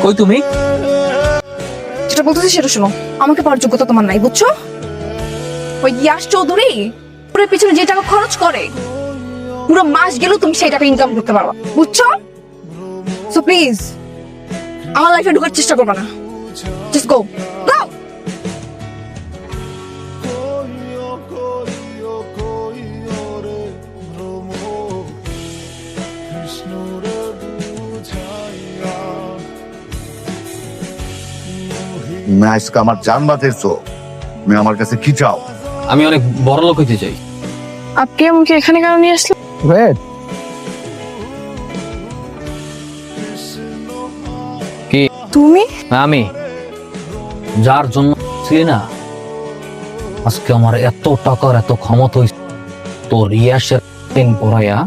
কই তুমি? যেটা বলতেছি সেটা শোনো, আমাকে পাওয়ার যোগ্যতা তোমার নাই, বুঝছো? ওই ইয়াশ চৌধুরী পুরো পিছনে যে টাকা খরচ করে, পুরো মাস গেলেও তুমি সেই টাকা ইনকাম করতে পারবা, বুঝছো? সো প্লিজ আমার লাইফে ঢোকার চেষ্টা করবে না। জাস্ট গো গো। তুমি আজকে আমার জান বাঁচাইছো। তুমি আমার কাছে কি চাও? আমি অনেক বড় লোক হইতে চাই। আপনি আমাকে এখানে কেন নিয়ে আসলেন? কি? তুমি? আমি যার জন্য ছিলি না, আজকে আমার এত টাকার এত ক্ষমতা হয়েছে তোর ইয়াসের দিন পড়াইয়া